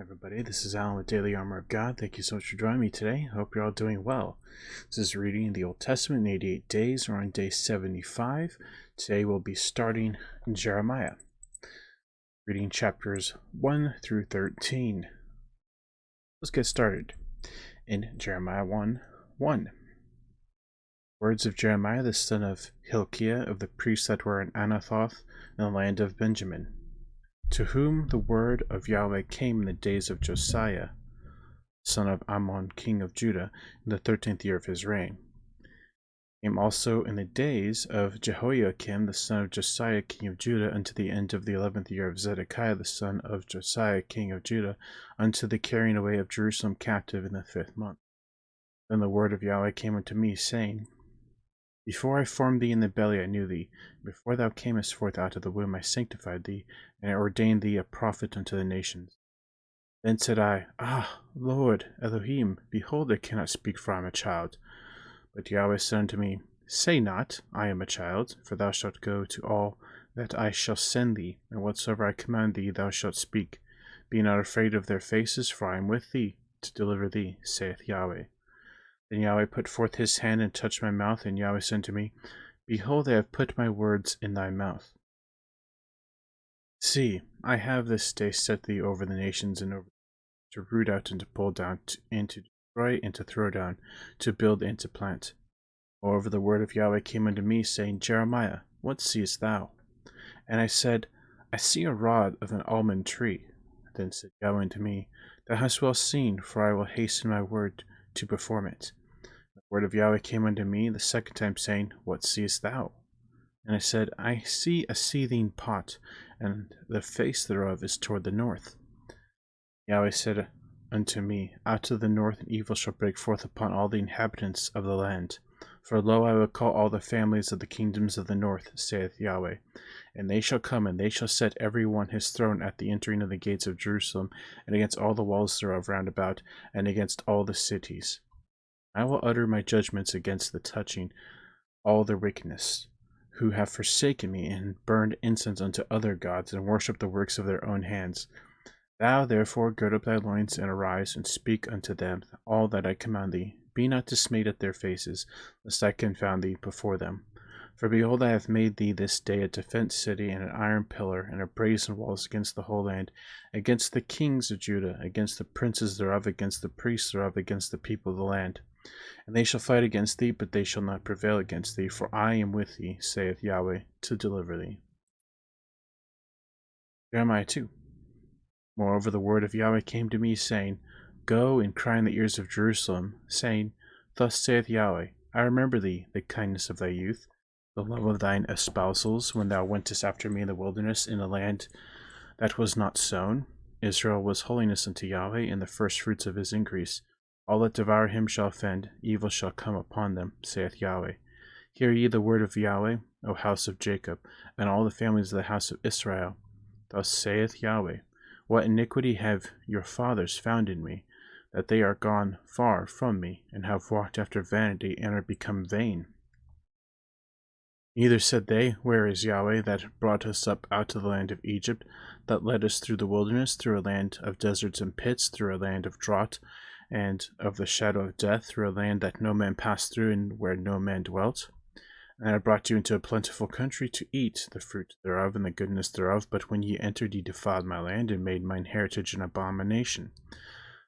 Everybody, this is Alan with Daily Armor of God. Thank you so much for joining me today. I hope you're all doing well. This is reading in the Old Testament in 88 days. We're on day 75. Today we'll be starting Jeremiah, reading chapters 1 through 13. Let's get started. In Jeremiah 1:1. Words of Jeremiah the son of Hilkiah of the priests that were in Anathoth in the land of Benjamin, to whom the word of Yahweh came in the days of Josiah, son of Ammon, king of Judah, in the 13th year of his reign. Came also in the days of Jehoiakim, the son of Josiah, king of Judah, unto the end of the 11th year of Zedekiah, the son of Josiah, king of Judah, unto the carrying away of Jerusalem captive in the 5th month. Then the word of Yahweh came unto me, saying, Before I formed thee in the belly I knew thee. Before thou camest forth out of the womb I sanctified thee, and I ordained thee a prophet unto the nations. Then said I, Ah, Lord, Elohim, behold, I cannot speak, for I am a child. But Yahweh said unto me, Say not, I am a child, for thou shalt go to all that I shall send thee, and whatsoever I command thee thou shalt speak. Be not afraid of their faces, for I am with thee, to deliver thee, saith Yahweh. Then Yahweh put forth his hand and touched my mouth, and Yahweh said to me, Behold, I have put my words in thy mouth. See, I have this day set thee over the nations, and over to root out and to pull down, and to destroy and to throw down, to build and to plant. Moreover, the word of Yahweh came unto me, saying, Jeremiah, what seest thou? And I said, I see a rod of an almond tree. Then said Yahweh unto me, Thou hast well seen, for I will hasten my word to perform it. The word of Yahweh came unto me the second time, saying, What seest thou? And I said, I see a seething pot, and the face thereof is toward the north. Yahweh said unto me, Out of the north an evil shall break forth upon all the inhabitants of the land. For lo, I will call all the families of the kingdoms of the north, saith Yahweh. And they shall come, and they shall set every one his throne at the entering of the gates of Jerusalem, and against all the walls thereof round about, and against all the cities. I will utter my judgments against the touching all their wickedness, who have forsaken me, and burned incense unto other gods, and worshipped the works of their own hands. Thou therefore gird up thy loins, and arise, and speak unto them all that I command thee. Be not dismayed at their faces, lest I confound thee before them. For behold, I have made thee this day a defenced city, and an iron pillar, and a brazen walls against the whole land, against the kings of Judah, against the princes thereof, against the priests thereof, against the people of the land. And they shall fight against thee, but they shall not prevail against thee, for I am with thee, saith Yahweh, to deliver thee. Jeremiah 2. Moreover, the word of Yahweh came to me, saying, Go and cry in the ears of Jerusalem, saying, Thus saith Yahweh, I remember thee, the kindness of thy youth, the love of thine espousals, when thou wentest after me in the wilderness, in a land that was not sown. Israel was holiness unto Yahweh, and the firstfruits of his increase. All that devour him shall offend, evil shall come upon them, saith Yahweh. Hear ye the word of Yahweh, O house of Jacob, and all the families of the house of Israel. Thus saith Yahweh, What iniquity have your fathers found in me, that they are gone far from me, and have walked after vanity, and are become vain? Neither said they, Where is Yahweh, that brought us up out of the land of Egypt, that led us through the wilderness, through a land of deserts and pits, through a land of drought, and of the shadow of death, through a land that no man passed through, and where no man dwelt? And I brought you into a plentiful country to eat the fruit thereof and the goodness thereof. But when ye entered, ye defiled my land, and made mine heritage an abomination.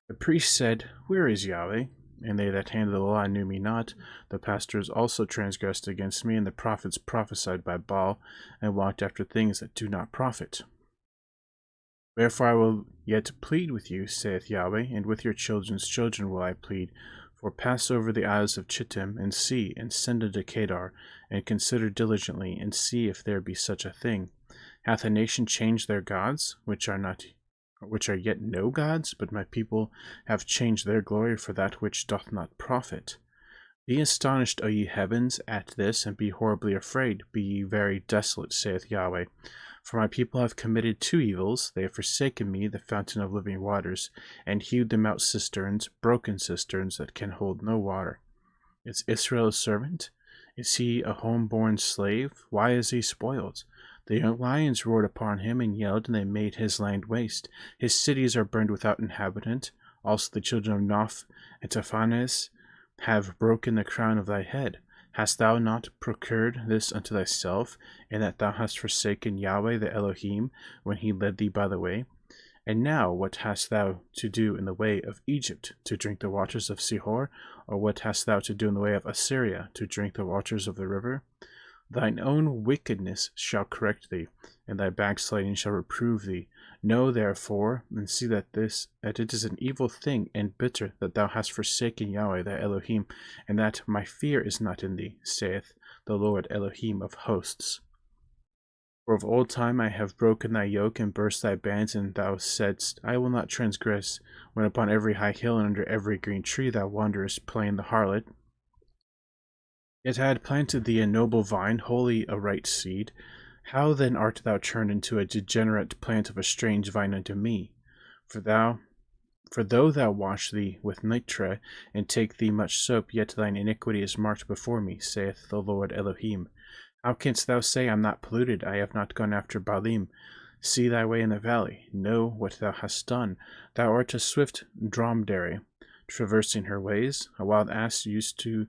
The priests said, Where is Yahweh? And they that handled the law knew me not. The pastors also transgressed against me, and the prophets prophesied by Baal, and walked after things that do not profit. Wherefore I will yet plead with you, saith Yahweh, and with your children's children will I plead. For pass over the isles of Chittim, and see, and send unto Kedar, and consider diligently, and see if there be such a thing. Hath a nation changed their gods, which are yet no gods? But my people have changed their glory for that which doth not profit. Be astonished, O ye heavens, at this, and be horribly afraid. Be ye very desolate, saith Yahweh. For my people have committed two evils. They have forsaken me, the fountain of living waters, and hewed them out cisterns, broken cisterns that can hold no water. Is Israel a servant? Is he a home-born slave? Why is he spoiled? The young lions roared upon him and yelled, and they made his land waste. His cities are burned without inhabitant. Also the children of Noph and Taphanes have broken the crown of thy head. Hast thou not procured this unto thyself, in that thou hast forsaken Yahweh the Elohim, when he led thee by the way? And now what hast thou to do in the way of Egypt, to drink the waters of Sihor? Or what hast thou to do in the way of Assyria, to drink the waters of the river? Thine own wickedness shall correct thee, and thy backsliding shall reprove thee. Know therefore, and see that it is an evil thing and bitter that thou hast forsaken Yahweh thy Elohim, and that my fear is not in thee, saith the Lord Elohim of hosts. For of old time I have broken thy yoke and burst thy bands, and thou saidst, I will not transgress, when upon every high hill and under every green tree thou wanderest playing the harlot. Yet I had planted thee a noble vine, wholly a right seed. How then art thou turned into a degenerate plant of a strange vine unto me? For though thou wash thee with nitre, and take thee much soap, yet thine iniquity is marked before me, saith the Lord Elohim. How canst thou say, I am not polluted, I have not gone after Baalim? See thy way in the valley, know what thou hast done. Thou art a swift dromedary, traversing her ways, a wild ass used to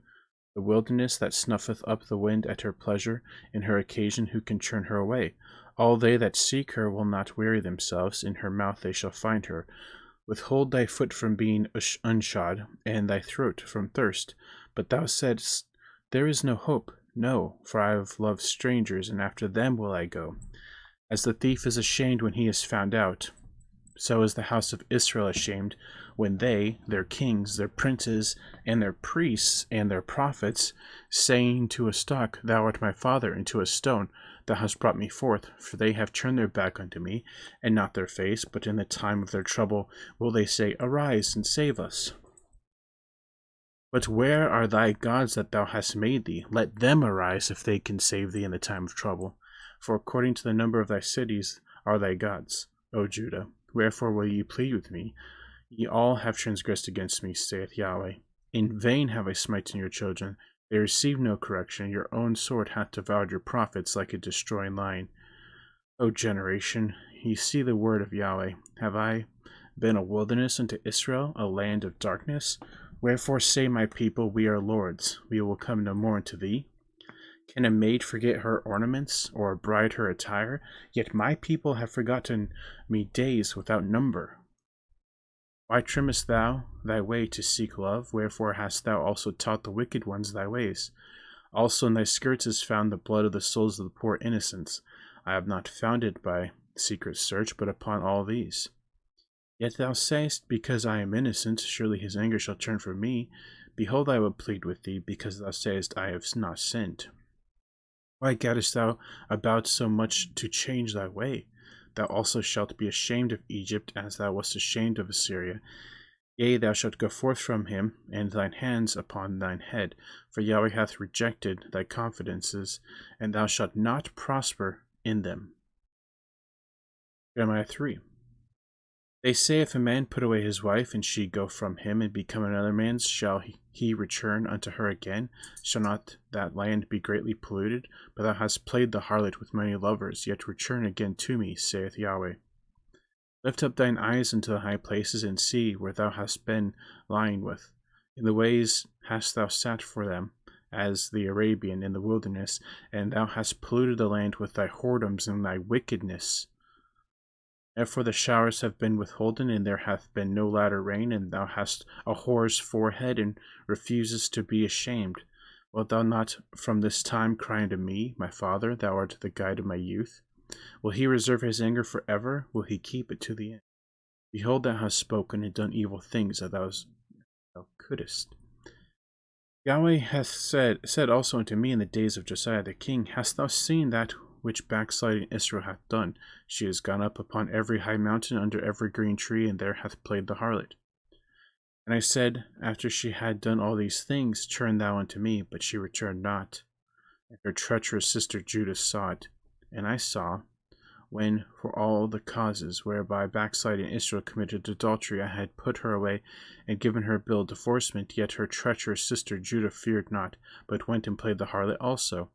the wilderness, that snuffeth up the wind at her pleasure, in her occasion who can turn her away? All they that seek her will not weary themselves, in her mouth they shall find her. Withhold thy foot from being unshod, and thy throat from thirst. But thou saidst, there is no hope. No, for I have loved strangers, and after them will I go. As the thief is ashamed when he is found out, so is the house of Israel ashamed when they, their kings, their princes, and their priests, and their prophets, saying to a stock, Thou art my father, and to a stone, Thou hast brought me forth. For they have turned their back unto me, and not their face, but in the time of their trouble will they say, Arise, and save us. But where are thy gods that thou hast made thee? Let them arise, if they can save thee in the time of trouble. For according to the number of thy cities are thy gods, O Judah. Wherefore will ye plead with me? Ye all have transgressed against me, saith Yahweh. In vain have I smitten your children. They receive no correction. Your own sword hath devoured your prophets like a destroying lion. O generation, ye see the word of Yahweh. Have I been a wilderness unto Israel, a land of darkness? Wherefore say my people, We are lords, we will come no more unto thee. Can a maid forget her ornaments, or a bride her attire? Yet my people have forgotten me days without number. Why trimmest thou thy way to seek love? Wherefore hast thou also taught the wicked ones thy ways? Also in thy skirts is found the blood of the souls of the poor innocents. I have not found it by secret search, but upon all these. Yet thou sayest, Because I am innocent, surely his anger shall turn from me. Behold, I will plead with thee, because thou sayest, I have not sinned. Why gottest thou about so much to change thy way? Thou also shalt be ashamed of Egypt, as thou wast ashamed of Assyria. Yea, thou shalt go forth from him, and thine hands upon thine head, for Yahweh hath rejected thy confidences, and thou shalt not prosper in them. Jeremiah 3. They say, if a man put away his wife, and she go from him, and become another man's, shall he return unto her again? Shall not that land be greatly polluted? But thou hast played the harlot with many lovers, yet return again to me, saith Yahweh. Lift up thine eyes unto the high places, and see where thou hast been lying with. In the ways hast thou sat for them, as the Arabian in the wilderness, and thou hast polluted the land with thy whoredoms and thy wickedness. Therefore the showers have been withholden, and there hath been no latter rain, and thou hast a whore's forehead, and refusest to be ashamed. Wilt thou not from this time cry unto me, my father? Thou art the guide of my youth. Will he reserve his anger forever? Will he keep it to the end? Behold, thou hast spoken and done evil things that thou couldest. Yahweh hath said also unto me in the days of Josiah the king, Hast thou seen that which backsliding Israel hath done? She is gone up upon every high mountain, under every green tree, and there hath played the harlot. And I said, after she had done all these things, Turn thou unto me. But she returned not. And her treacherous sister Judah saw it. And I saw, when for all the causes whereby backsliding Israel committed adultery, I had put her away, and given her bill of divorcement, yet her treacherous sister Judah feared not, but went and played the harlot also.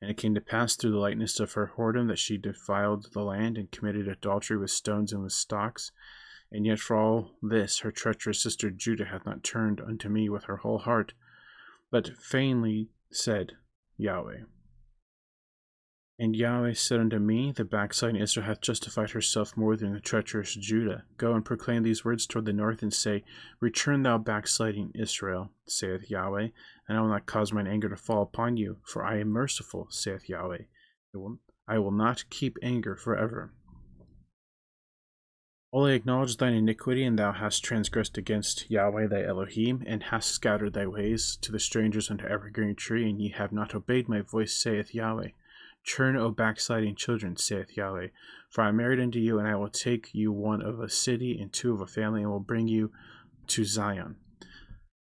And it came to pass through the lightness of her whoredom that she defiled the land and committed adultery with stones and with stocks. And yet for all this her treacherous sister Judah hath not turned unto me with her whole heart, but vainly said, Yahweh. And Yahweh said unto me, the backsliding Israel hath justified herself more than the treacherous Judah. Go and proclaim these words toward the north, and say, Return thou backsliding Israel, saith Yahweh, and I will not cause mine anger to fall upon you, for I am merciful, saith Yahweh. I will not keep anger forever. Only acknowledge thine iniquity, and thou hast transgressed against Yahweh thy Elohim, and hast scattered thy ways to the strangers unto every green tree, and ye have not obeyed my voice, saith Yahweh. Turn, O backsliding children, saith Yahweh, for I am married unto you, and I will take you one of a city and two of a family, and will bring you to Zion.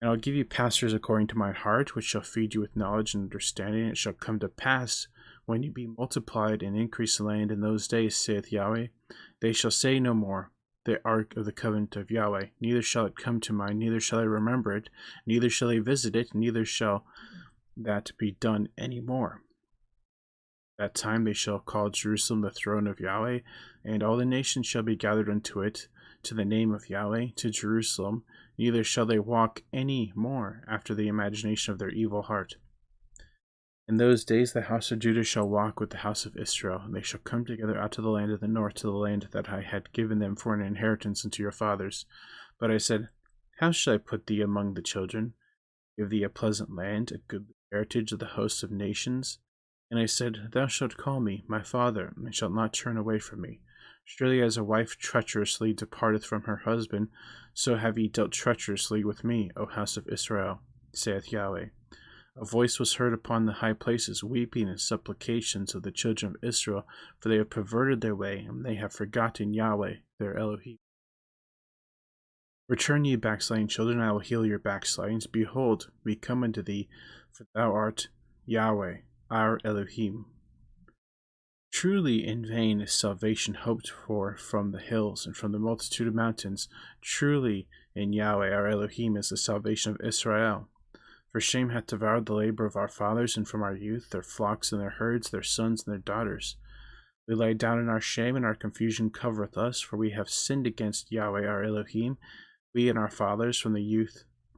And I will give you pastors according to my heart, which shall feed you with knowledge and understanding. It shall come to pass, when you be multiplied and increase the land in those days, saith Yahweh, they shall say no more, the ark of the covenant of Yahweh, neither shall it come to mind, neither shall I remember it, neither shall I visit it, neither shall that be done any more. That time they shall call Jerusalem the throne of Yahweh, and all the nations shall be gathered unto it, to the name of Yahweh, to Jerusalem, neither shall they walk any more after the imagination of their evil heart. In those days the house of Judah shall walk with the house of Israel, and they shall come together out of the land of the north to the land that I had given them for an inheritance unto your fathers. But I said, How shall I put thee among the children? Give thee a pleasant land, a good heritage of the hosts of nations? And I said, Thou shalt call me my father, and shalt not turn away from me. Surely as a wife treacherously departeth from her husband, so have ye dealt treacherously with me, O house of Israel, saith Yahweh. A voice was heard upon the high places, weeping and supplications of the children of Israel, for they have perverted their way, and they have forgotten Yahweh, their Elohim. Return ye backsliding children, I will heal your backslidings. Behold, we come unto thee, for thou art Yahweh, our Elohim. Truly in vain is salvation hoped for from the hills and from the multitude of mountains. Truly in Yahweh our Elohim is the salvation of Israel. For shame hath devoured the labor of our fathers, and from our youth their flocks and their herds, their sons and their daughters. We lie down in our shame, and our confusion covereth us, for we have sinned against Yahweh our Elohim, we and our fathers from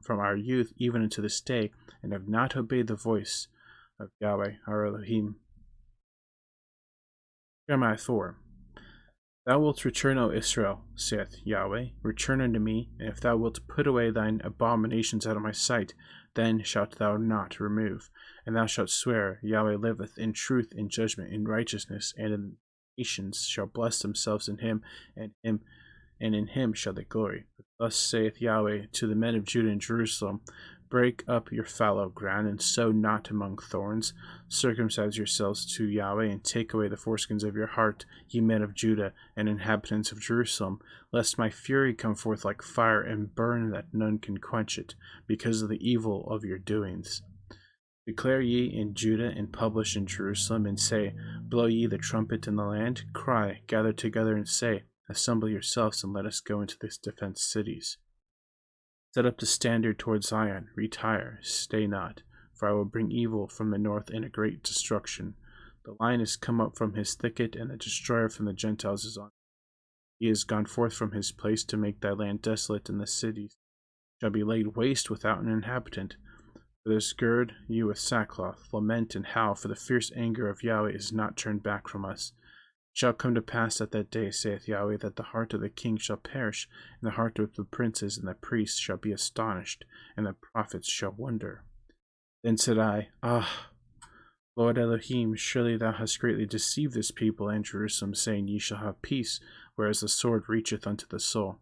our youth even unto this day, and have not obeyed the voice of Yahweh our Elohim. Jeremiah 4. Thou wilt return, O Israel, saith Yahweh, return unto me, and if thou wilt put away thine abominations out of my sight, then shalt thou not remove. And thou shalt swear, Yahweh liveth, in truth, in judgment, in righteousness, and the nations shall bless themselves in him, and in him shall they glory. But thus saith Yahweh to the men of Judah and Jerusalem, Break up your fallow ground, and sow not among thorns. Circumcise yourselves to Yahweh, and take away the foreskins of your heart, ye men of Judah, and inhabitants of Jerusalem, lest my fury come forth like fire, and burn that none can quench it, because of the evil of your doings. Declare ye in Judah, and publish in Jerusalem, and say, Blow ye the trumpet in the land, cry, gather together, and say, Assemble yourselves, and let us go into these defenced cities. Set up the standard toward Zion, retire, stay not, for I will bring evil from the north and a great destruction. The lion is come up from his thicket, and the destroyer from the Gentiles is on. He is gone forth from his place to make thy land desolate, and the cities shall be laid waste without an inhabitant. For this gird you with sackcloth, lament and howl, for the fierce anger of Yahweh is not turned back from us. It shall come to pass at that day, saith Yahweh, that the heart of the king shall perish, and the heart of the princes and the priests shall be astonished, and the prophets shall wonder. Then said I, Lord Elohim, surely thou hast greatly deceived this people and Jerusalem, saying, Ye shall have peace, whereas the sword reacheth unto the soul.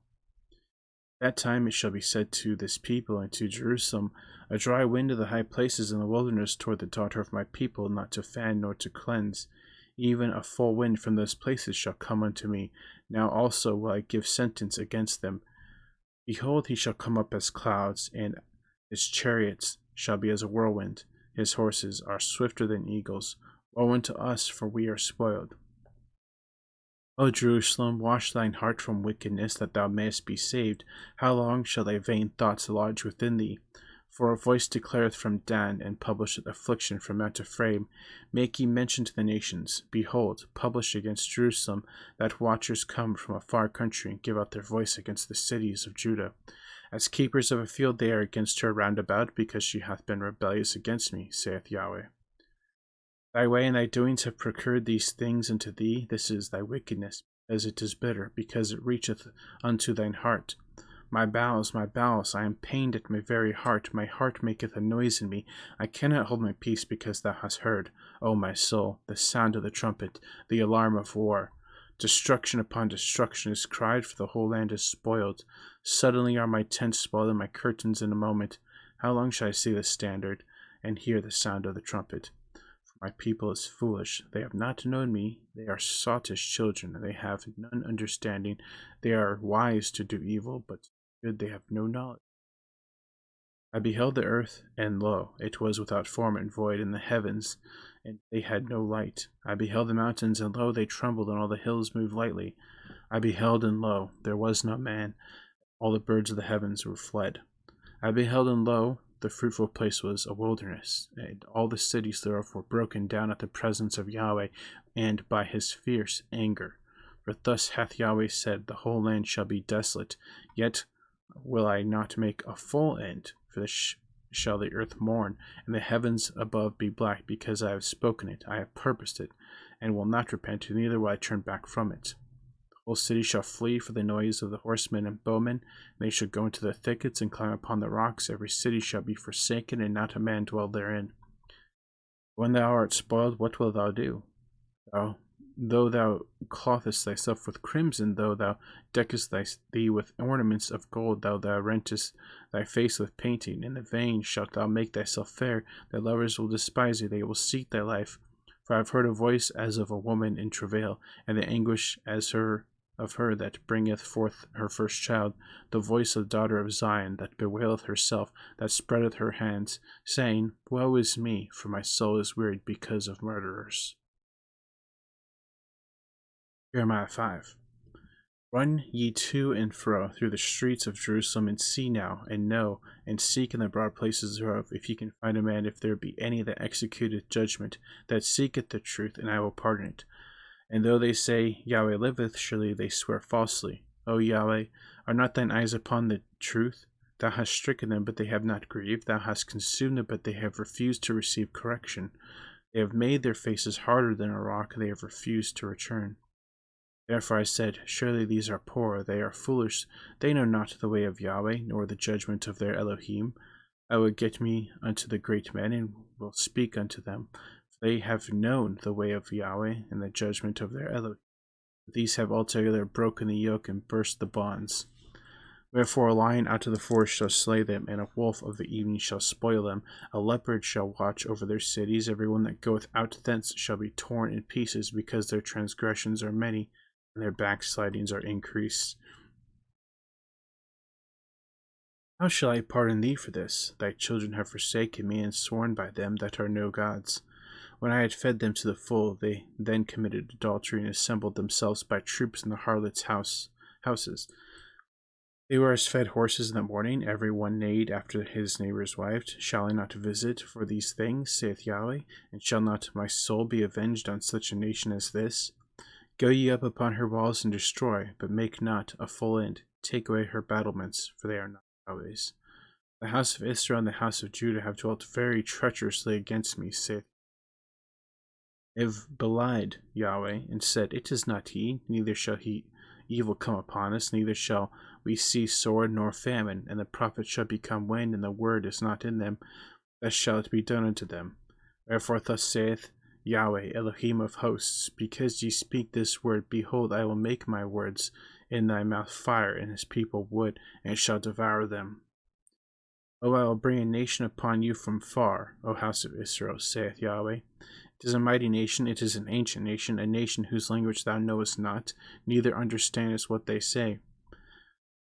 That time it shall be said to this people and to Jerusalem, A dry wind of the high places in the wilderness toward the daughter of my people, not to fan nor to cleanse. Even a full wind from those places shall come unto me. Now also will I give sentence against them. Behold, he shall come up as clouds, and his chariots shall be as a whirlwind. His horses are swifter than eagles. Woe unto us, for we are spoiled. O Jerusalem, wash thine heart from wickedness, that thou mayest be saved. How long shall thy vain thoughts lodge within thee? For a voice declareth from Dan, and publisheth affliction from Mount Ephraim. Make ye mention to the nations. Behold, publish against Jerusalem, that watchers come from a far country, and give out their voice against the cities of Judah. As keepers of a field they are against her round about, because she hath been rebellious against me, saith Yahweh. Thy way and thy doings have procured these things unto thee. This is thy wickedness, as it is bitter, because it reacheth unto thine heart. My bowels, I am pained at my very heart. My heart maketh a noise in me. I cannot hold my peace, because thou hast heard, O my soul, the sound of the trumpet, the alarm of war. Destruction upon destruction is cried, for the whole land is spoiled. Suddenly are my tents spoiled, and my curtains in a moment. How long shall I see the standard, and hear the sound of the trumpet? For my people is foolish. They have not known me. They are sottish children, and they have none understanding. They are wise to do evil, but good they have no knowledge. I beheld the earth, and lo, it was without form and void, and the heavens, and they had no light. I beheld the mountains, and lo, they trembled, and all the hills moved lightly. I beheld, and lo, there was no man. All the birds of the heavens were fled. I beheld, and lo, the fruitful place was a wilderness, and all the cities thereof were broken down at the presence of Yahweh, and by his fierce anger. For thus hath Yahweh said, the whole land shall be desolate, yet will I not make a full end, for this shall the earth mourn, and the heavens above be black, because I have spoken it, I have purposed it, and will not repent, neither will I turn back from it. The whole city shall flee for the noise of the horsemen and bowmen, and they shall go into the thickets and climb upon the rocks. Every city shall be forsaken, and not a man dwell therein. When thou art spoiled, what wilt thou do? Though thou clothest thyself with crimson, though thou deckest thee with ornaments of gold, thou rentest thy face with painting, in the vain shalt thou make thyself fair. Thy lovers will despise thee, they will seek thy life. For I have heard a voice as of a woman in travail, and the anguish as of her that bringeth forth her first child, the voice of the daughter of Zion, that bewaileth herself, that spreadeth her hands, saying, Woe is me, for my soul is wearied because of murderers. Jeremiah 5. Run ye to and fro through the streets of Jerusalem, and see now, and know, and seek in the broad places thereof, if ye can find a man, if there be any that executeth judgment, that seeketh the truth, and I will pardon it. And though they say, Yahweh liveth, surely they swear falsely. O Yahweh, are not thine eyes upon the truth? Thou hast stricken them, but they have not grieved. Thou hast consumed them, but they have refused to receive correction. They have made their faces harder than a rock, they have refused to return. Therefore I said, Surely these are poor, they are foolish, they know not the way of Yahweh, nor the judgment of their Elohim. I will get me unto the great men, and will speak unto them. For they have known the way of Yahweh, and the judgment of their Elohim. These have altogether broken the yoke, and burst the bonds. Wherefore a lion out of the forest shall slay them, and a wolf of the evening shall spoil them. A leopard shall watch over their cities. Every one that goeth out thence shall be torn in pieces, because their transgressions are many, and their backslidings are increased. How shall I pardon thee for this? Thy children have forsaken me, and sworn by them that are no gods. When I had fed them to the full, they then committed adultery, and assembled themselves by troops in the harlots' houses. They were as fed horses in the morning, every one neighed after his neighbour's wife. Shall I not visit for these things, saith Yahweh? And shall not my soul be avenged on such a nation as this? Go ye up upon her walls and destroy, but make not a full end. Take away her battlements, for they are not Yahweh's. The house of Israel and the house of Judah have dwelt very treacherously against me, saith. They have belied Yahweh, and said, It is not he, neither shall evil come upon us, neither shall we see sword nor famine, and the prophets shall become wind, and the word is not in them. Thus shall it be done unto them. Wherefore thus saith Yahweh, Elohim of hosts, because ye speak this word, behold, I will make my words in thy mouth fire, and his people wood, and shall devour them. O I will bring a nation upon you from far, O house of Israel, saith Yahweh. It is a mighty nation, it is an ancient nation, a nation whose language thou knowest not, neither understandest what they say.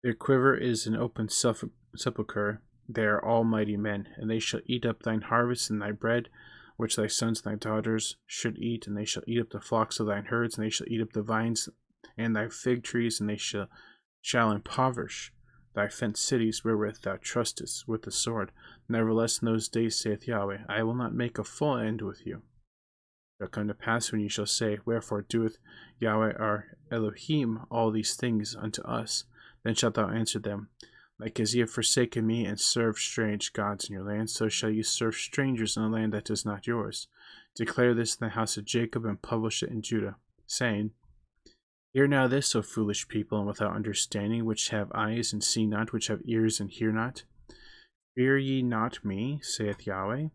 Their quiver is an open sepulchre, they are all mighty men, and they shall eat up thine harvest and thy bread, which thy sons and thy daughters should eat, and they shall eat up the flocks of thine herds, and they shall eat up the vines and thy fig trees, and they shall impoverish thy fenced cities wherewith thou trustest with the sword. Nevertheless, in those days, saith Yahweh, I will not make a full end with you. It shall come to pass when ye shall say, Wherefore doeth Yahweh our Elohim all these things unto us? Then shalt thou answer them, Like as ye have forsaken me, and served strange gods in your land, so shall ye serve strangers in a land that is not yours. Declare this in the house of Jacob, and publish it in Judah, saying, Hear now this, O foolish people, and without understanding, which have eyes and see not, which have ears and hear not. Fear ye not me, saith Yahweh.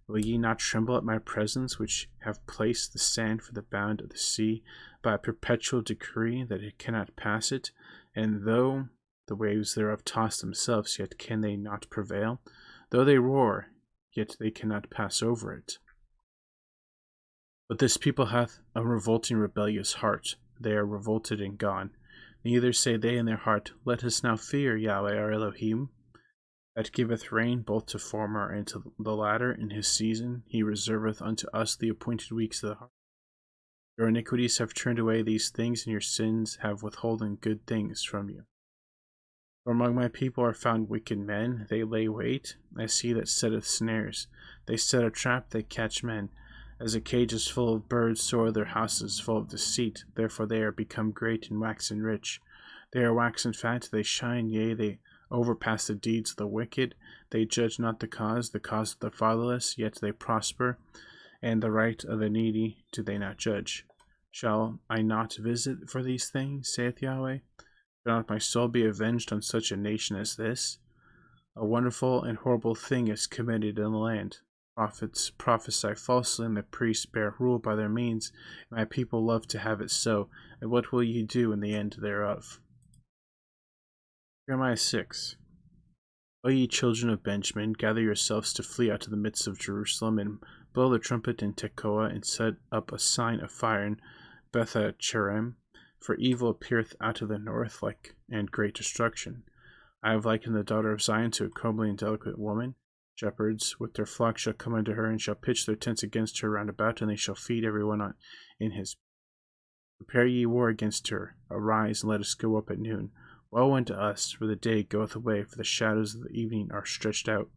Will ye not tremble at my presence, which have placed the sand for the bound of the sea, by a perpetual decree that it cannot pass it? And though the waves thereof toss themselves, yet can they not prevail. Though they roar, yet they cannot pass over it. But this people hath a revolting rebellious heart. They are revolted and gone. Neither say they in their heart, Let us now fear Yahweh our Elohim, that giveth rain both to former and to the latter in his season. He reserveth unto us the appointed weeks of the heart. Your iniquities have turned away these things, and your sins have withholden good things from you. For among my people are found wicked men. They lay wait, as he that setteth snares. They set a trap, they catch men. As a cage is full of birds, so are their houses full of deceit. Therefore they are become great and waxen rich. They are waxen fat, they shine, yea, they overpass the deeds of the wicked. They judge not the cause of the fatherless, yet they prosper, and the right of the needy do they not judge. Shall I not visit for these things, saith Yahweh? Shall not my soul be avenged on such a nation as this? A wonderful and horrible thing is committed in the land. Prophets prophesy falsely, and the priests bear rule by their means. My people love to have it so, and what will ye do in the end thereof? Jeremiah 6. O ye children of Benjamin, gather yourselves to flee out of the midst of Jerusalem, and blow the trumpet in Tekoa, and set up a sign of fire in Bethcherem, for evil appeareth out of the north, and great destruction. I have likened the daughter of Zion to a comely and delicate woman. Shepherds with their flocks shall come unto her, and shall pitch their tents against her round about, and they shall feed every one in his. Prepare ye war against her. Arise, and let us go up at noon. Woe unto us, for the day goeth away, for the shadows of the evening are stretched out.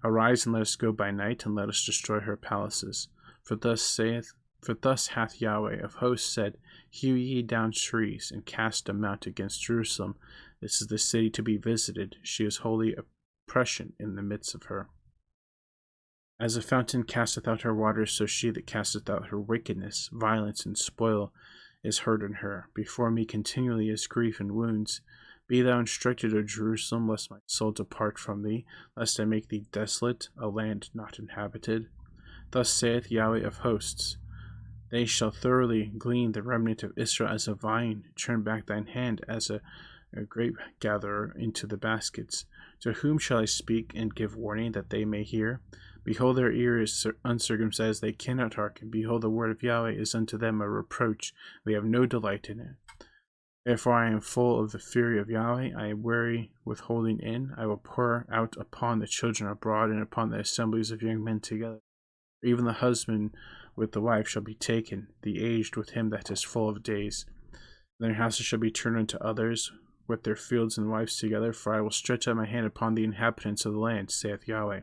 Arise, and let us go by night, and let us destroy her palaces. For thus hath Yahweh of hosts said, Hew ye down trees, and cast a mount against Jerusalem. This is the city to be visited. She is holy oppression in the midst of her. As a fountain casteth out her waters, so she that casteth out her wickedness, violence, and spoil is heard in her. Before me continually is grief and wounds. Be thou instructed, O Jerusalem, lest my soul depart from thee, lest I make thee desolate, a land not inhabited. Thus saith Yahweh of hosts, They shall thoroughly glean the remnant of Israel as a vine. Turn back thine hand as a grape gatherer into the baskets. To whom shall I speak and give warning, that they may hear? Behold, their ear is uncircumcised, they cannot hearken. Behold, the word of Yahweh is unto them a reproach, they have no delight in it. Therefore I am full of the fury of Yahweh, I am weary with holding in. I will pour out upon the children abroad, and upon the assemblies of young men together. For even the husband with the wife shall be taken, the aged with him that is full of days. And their houses shall be turned unto others, with their fields and wives together, for I will stretch out my hand upon the inhabitants of the land, saith Yahweh.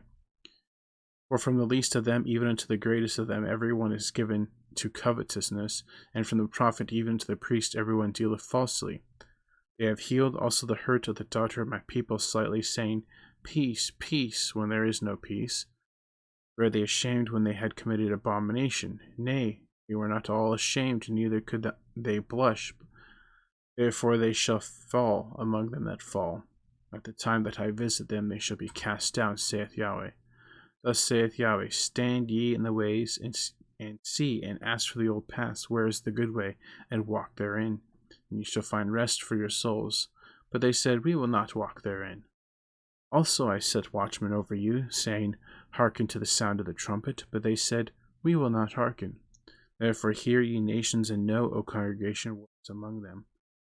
For from the least of them even unto the greatest of them every one is given to covetousness, and from the prophet even to the priest every one dealeth falsely. They have healed also the hurt of the daughter of my people slightly, saying, Peace, peace, when there is no peace. Were they ashamed when they had committed abomination? Nay, they were not all ashamed, neither could they blush. Therefore they shall fall among them that fall. At the time that I visit them they shall be cast down, saith Yahweh. Thus saith Yahweh, Stand ye in the ways, and see, and ask for the old paths, where is the good way, and walk therein, and ye shall find rest for your souls. But they said, We will not walk therein. Also I set watchmen over you, saying, Hearken to the sound of the trumpet. But they said, We will not hearken. Therefore hear ye nations, and know, O congregation, what is among them.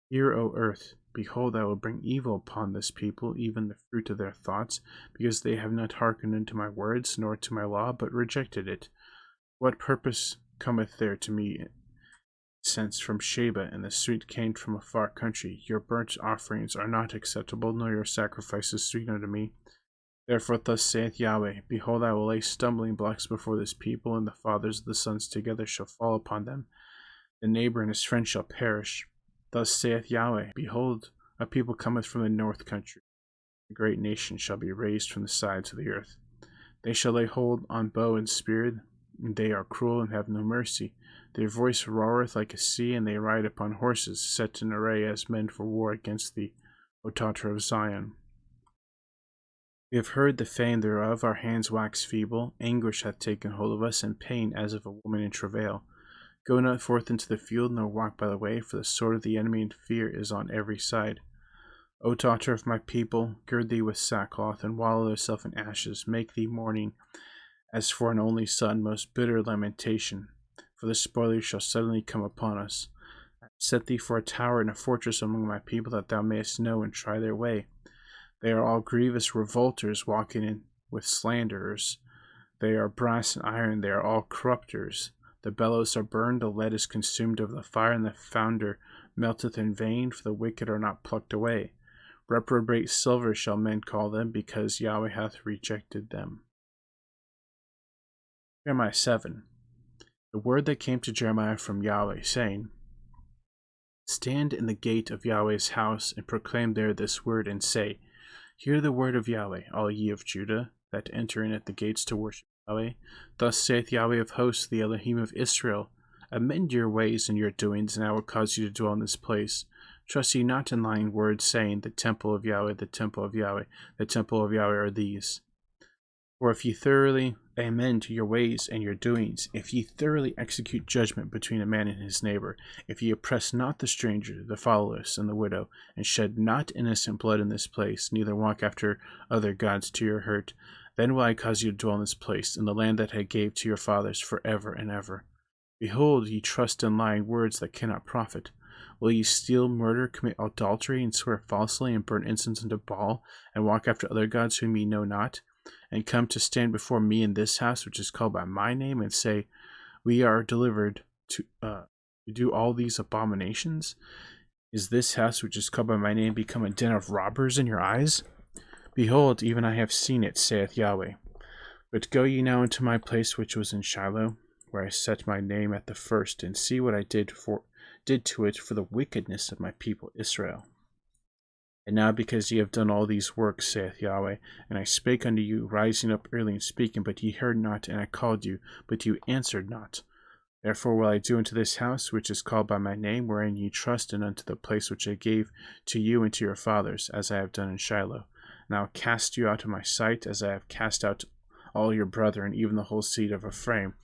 Hear, O earth, behold, I will bring evil upon this people, even the fruit of their thoughts, because they have not hearkened unto my words, nor to my law, but rejected it. What purpose cometh there to me incense from Sheba, and the sweet cane from a far country. Your burnt offerings are not acceptable, nor your sacrifices sweet unto me. Therefore thus saith Yahweh, Behold, I will lay stumbling blocks before this people, and the fathers of the sons together shall fall upon them. The neighbor and his friend shall perish. Thus saith Yahweh, Behold, a people cometh from the north country. A great nation shall be raised from the sides of the earth. They shall lay hold on bow and spear, and they are cruel and have no mercy. Their voice roareth like a sea, and they ride upon horses, set in array as men for war against thee, O daughter of Zion. We have heard the fame thereof, our hands wax feeble, anguish hath taken hold of us, and pain as of a woman in travail. Go not forth into the field, nor walk by the way, for the sword of the enemy and fear is on every side. O daughter of my people, gird thee with sackcloth, and wallow thyself in ashes, make thee mourning, as for an only son, most bitter lamentation, for the spoiler shall suddenly come upon us. I have set thee for a tower and a fortress among my people, that thou mayest know and try their way. They are all grievous revolters, walking in with slanderers. They are brass and iron, they are all corrupters. The bellows are burned, the lead is consumed of the fire, and the founder melteth in vain, for the wicked are not plucked away. Reprobate silver shall men call them, because Yahweh hath rejected them. Jeremiah 7. The word that came to Jeremiah from Yahweh, saying, Stand in the gate of Yahweh's house, and proclaim there this word, and say, Hear the word of Yahweh, all ye of Judah, that enter in at the gates to worship Yahweh. Thus saith Yahweh of hosts, the Elohim of Israel, Amend your ways and your doings, and I will cause you to dwell in this place. Trust ye not in lying words, saying, The temple of Yahweh, the temple of Yahweh, the temple of Yahweh are these. For if ye thoroughly amend your ways and your doings, if ye thoroughly execute judgment between a man and his neighbor, if ye oppress not the stranger, the fatherless, and the widow, and shed not innocent blood in this place, neither walk after other gods to your hurt, then will I cause you to dwell in this place, in the land that I gave to your fathers forever and ever. Behold, ye trust in lying words that cannot profit. Will ye steal, murder, commit adultery, and swear falsely, and burn incense unto Baal, and walk after other gods whom ye know not, and come to stand before me in this house, which is called by my name, and say, We are delivered to do all these abominations? Is this house, which is called by my name, become a den of robbers in your eyes? Behold, even I have seen it, saith Yahweh. But go ye now into my place which was in Shiloh, where I set my name at the first, and see what I did to it for the wickedness of my people Israel. And now because ye have done all these works, saith Yahweh, and I spake unto you, rising up early and speaking, but ye heard not, and I called you, but you answered not. Therefore will I do unto this house, which is called by my name, wherein ye trust, and unto the place which I gave to you and to your fathers, as I have done in Shiloh. And I will cast you out of my sight, as I have cast out all your brethren, even the whole seed of Ephraim.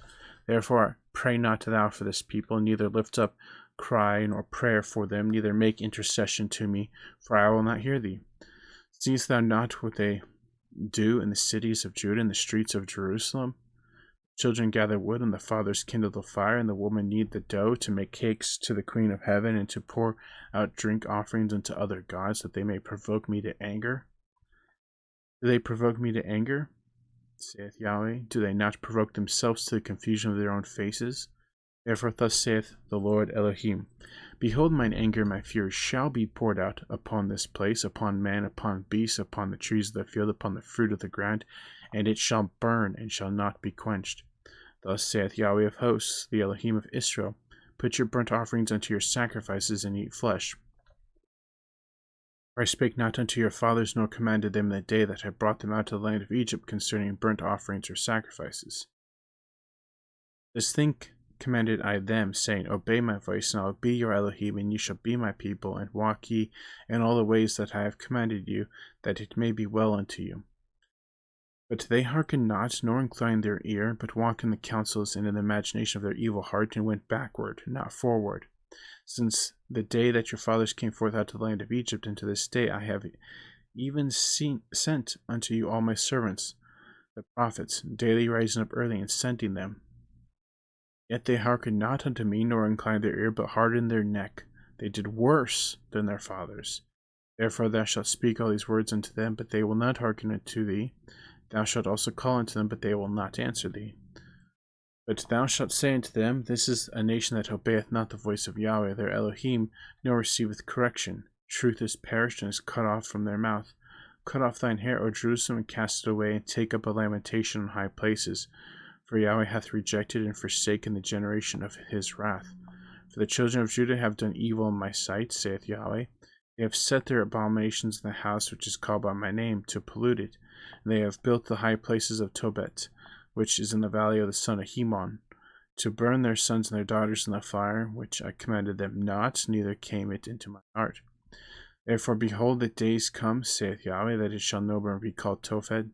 Therefore pray not thou for this people, neither lift up cry nor prayer for them, neither make intercession to me, for I will not hear thee. Seest thou not what they do in the cities of Judah and the streets of Jerusalem? Children gather wood, and the fathers kindle the fire, and the women knead the dough to make cakes to the Queen of Heaven, and to pour out drink offerings unto other gods, that they may provoke me to anger. Do they provoke me to anger? Saith Yahweh. Do they not provoke themselves to the confusion of their own faces? Therefore thus saith the Lord Elohim, Behold, mine anger and my fury shall be poured out upon this place, upon man, upon beast, upon the trees of the field, upon the fruit of the ground, and it shall burn, and shall not be quenched. Thus saith Yahweh of hosts, the Elohim of Israel, Put your burnt offerings unto your sacrifices, and eat flesh. For I spake not unto your fathers, nor commanded them in the day that I brought them out of the land of Egypt concerning burnt offerings or sacrifices. This thing commanded I them, saying, Obey my voice, and I will be your Elohim, and ye shall be my people, and walk ye in all the ways that I have commanded you, that it may be well unto you. But they hearkened not, nor inclined their ear, but walked in the counsels and in the imagination of their evil heart, and went backward, not forward. Since the day that your fathers came forth out of the land of Egypt, and to this day I have even sent unto you all my servants, the prophets, daily rising up early and sending them. Yet they hearkened not unto me, nor inclined their ear, but hardened their neck. They did worse than their fathers. Therefore thou shalt speak all these words unto them, but they will not hearken unto thee. Thou shalt also call unto them, but they will not answer thee. But thou shalt say unto them, This is a nation that obeyeth not the voice of Yahweh their Elohim, nor receiveth correction. Truth is perished and is cut off from their mouth. Cut off thine hair, O Jerusalem, and cast it away, and take up a lamentation on high places. For Yahweh hath rejected and forsaken the generation of his wrath. For the children of Judah have done evil in my sight, saith Yahweh. They have set their abominations in the house which is called by my name, to pollute it. And they have built the high places of Tobet, which is in the valley of the son of Hemon, to burn their sons and their daughters in the fire, which I commanded them not, neither came it into my heart. Therefore, behold, the days come, saith Yahweh, that it shall no more be called Tophet,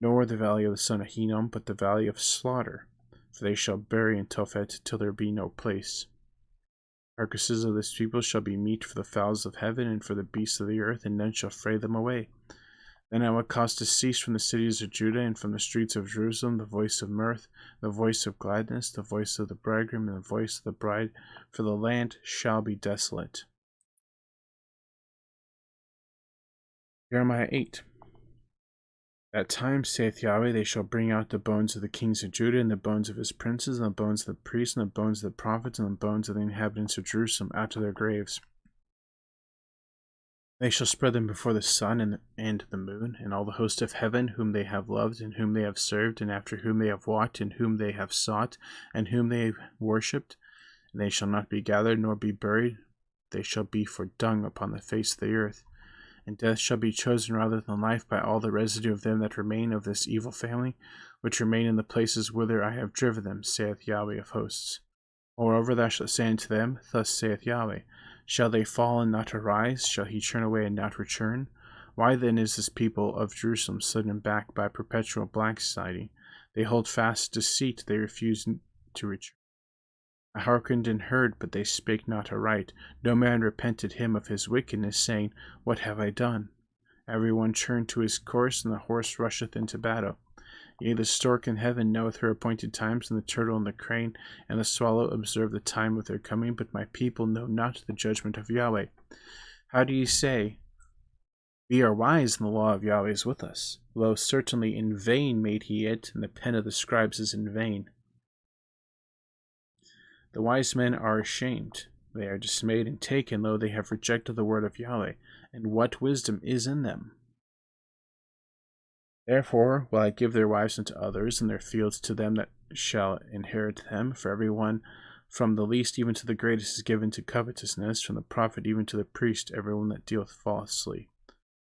nor the valley of the son of Hinnom, but the valley of slaughter. For they shall bury in Tophet till there be no place. Carcasses of this people shall be meat for the fowls of heaven and for the beasts of the earth, and none shall fray them away. Then I will cause to cease from the cities of Judah and from the streets of Jerusalem the voice of mirth, the voice of gladness, the voice of the bridegroom, and the voice of the bride, for the land shall be desolate. Jeremiah 8. That time, saith Yahweh, they shall bring out the bones of the kings of Judah, and the bones of his princes, and the bones of the priests, and the bones of the prophets, and the bones of the inhabitants of Jerusalem out of their graves. They shall spread them before the sun and the moon, and all the host of heaven, whom they have loved, and whom they have served, and after whom they have walked, and whom they have sought, and whom they have worshipped. And they shall not be gathered, nor be buried. They shall be for dung upon the face of the earth. And death shall be chosen rather than life by all the residue of them that remain of this evil family, which remain in the places whither I have driven them, saith Yahweh of hosts. Moreover, thou shalt say unto them, Thus saith Yahweh, Shall they fall and not arise? Shall he turn away and not return? Why then is this people of Jerusalem sudden back by perpetual backsliding? They hold fast deceit, they refuse to return. I hearkened and heard, but they spake not aright. No man repented him of his wickedness, saying, What have I done? Every one turned to his course, and the horse rusheth into battle. Yea, the stork in heaven knoweth her appointed times, and the turtle and the crane and the swallow observe the time of their coming, but my people know not the judgment of Yahweh. How do ye say, We are wise, and the law of Yahweh is with us? Lo, certainly in vain made he it, and the pen of the scribes is in vain. The wise men are ashamed. They are dismayed and taken. Lo, they have rejected the word of Yahweh. And what wisdom is in them? Therefore will I give their wives unto others, and their fields to them that shall inherit them. For every one, from the least even to the greatest, is given to covetousness, from the prophet even to the priest, every one that dealeth falsely.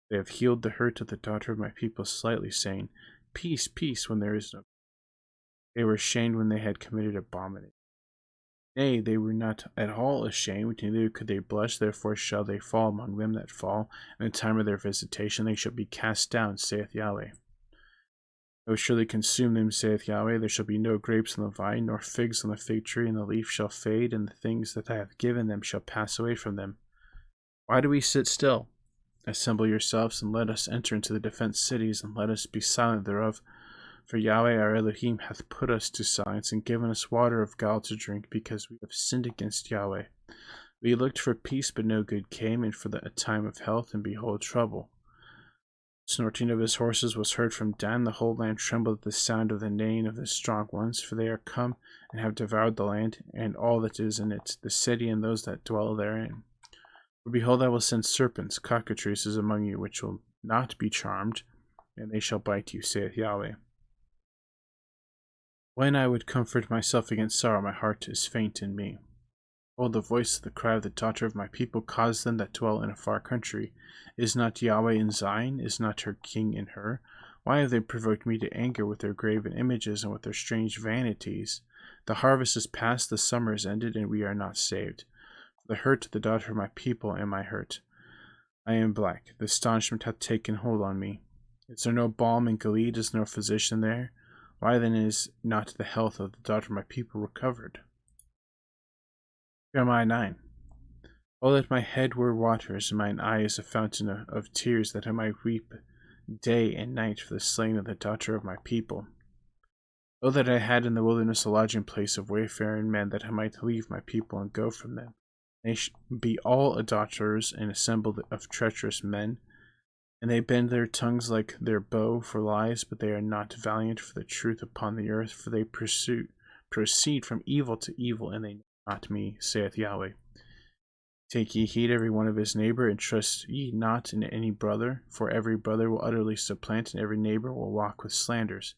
They have healed the hurt of the daughter of my people slightly, saying, Peace, peace, when there is no. They were ashamed when they had committed abomination. Nay, they were not at all ashamed, neither could they blush. Therefore shall they fall among them that fall. In the time of their visitation they shall be cast down, saith Yahweh. I will surely consume them, saith Yahweh. There shall be no grapes on the vine, nor figs on the fig tree, and the leaf shall fade, and the things that I have given them shall pass away from them. Why do we sit still? Assemble yourselves, and let us enter into the defenced cities, and let us be silent thereof. For Yahweh our Elohim hath put us to silence, and given us water of gall to drink, because we have sinned against Yahweh. We looked for peace, but no good came, and for a time of health, and behold trouble. Snorting of his horses was heard from Dan. The whole land trembled at the sound of the neighing of the strong ones, for they are come and have devoured the land, and all that is in it, the city and those that dwell therein. For behold, I will send serpents, cockatrices among you, which will not be charmed, and they shall bite you, saith Yahweh. When I would comfort myself against sorrow, my heart is faint in me. Oh, the voice of the cry of the daughter of my people caused them that dwell in a far country. Is not Yahweh in Zion? Is not her king in her? Why have they provoked me to anger with their graven images and with their strange vanities? The harvest is past, the summer is ended, and we are not saved. For the hurt of the daughter of my people am I hurt. I am black. The astonishment hath taken hold on me. Is there no balm in Gilead? Is no physician there? Why then is not the health of the daughter of my people recovered? Jeremiah 9. Oh, that my head were waters, and mine eyes a fountain of tears, that I might weep day and night for the slain of the daughter of my people. Oh, that I had in the wilderness a lodging place of wayfaring men, that I might leave my people and go from them. They be all adulterers and assembled of treacherous men, and they bend their tongues like their bow for lies, but they are not valiant for the truth upon the earth, for they pursue proceed from evil to evil, and they know not me, saith Yahweh. Take ye heed every one of his neighbor, and trust ye not in any brother, for every brother will utterly supplant, and every neighbor will walk with slanders.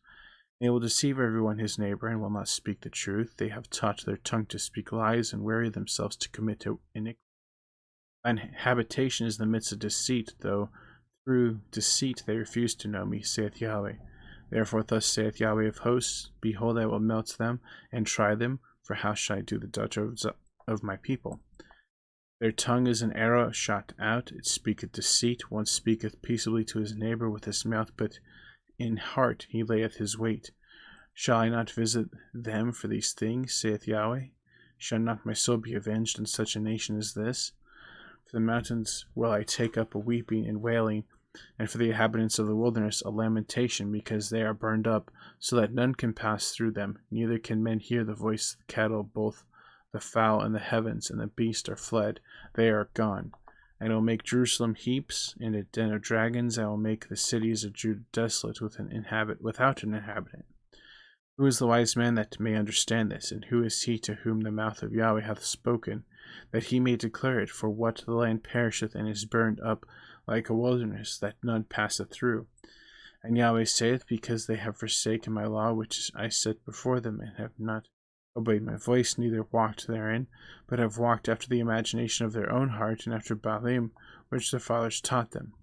They will deceive every one his neighbor, and will not speak the truth. They have taught their tongue to speak lies, and weary themselves to commit iniquity. Thine habitation is in the midst of deceit, though through deceit they refuse to know me, saith Yahweh. Therefore thus saith Yahweh of hosts, Behold, I will melt them, and try them, for how shall I do the daughters of my people? Their tongue is an arrow shot out, it speaketh deceit, one speaketh peaceably to his neighbor with his mouth, but in heart he layeth his wait. Shall I not visit them for these things, saith Yahweh? Shall not my soul be avenged on such a nation as this? For the mountains will I take up a weeping and wailing, and for the inhabitants of the wilderness a lamentation, because they are burned up, so that none can pass through them, neither can men hear the voice of the cattle, both the fowl and the heavens and the beast are fled, they are gone. I will make Jerusalem heaps, and a den of dragons. I will make the cities of Judah desolate without an inhabitant. Who is the wise man that may understand this, and who is he to whom the mouth of Yahweh hath spoken, that he may declare it? For what the land perisheth and is burned up like a wilderness, that none passeth through. And Yahweh saith, Because they have forsaken my law which I set before them, and have not obeyed my voice, neither walked therein, but have walked after the imagination of their own heart, and after Baalim, which their fathers taught them.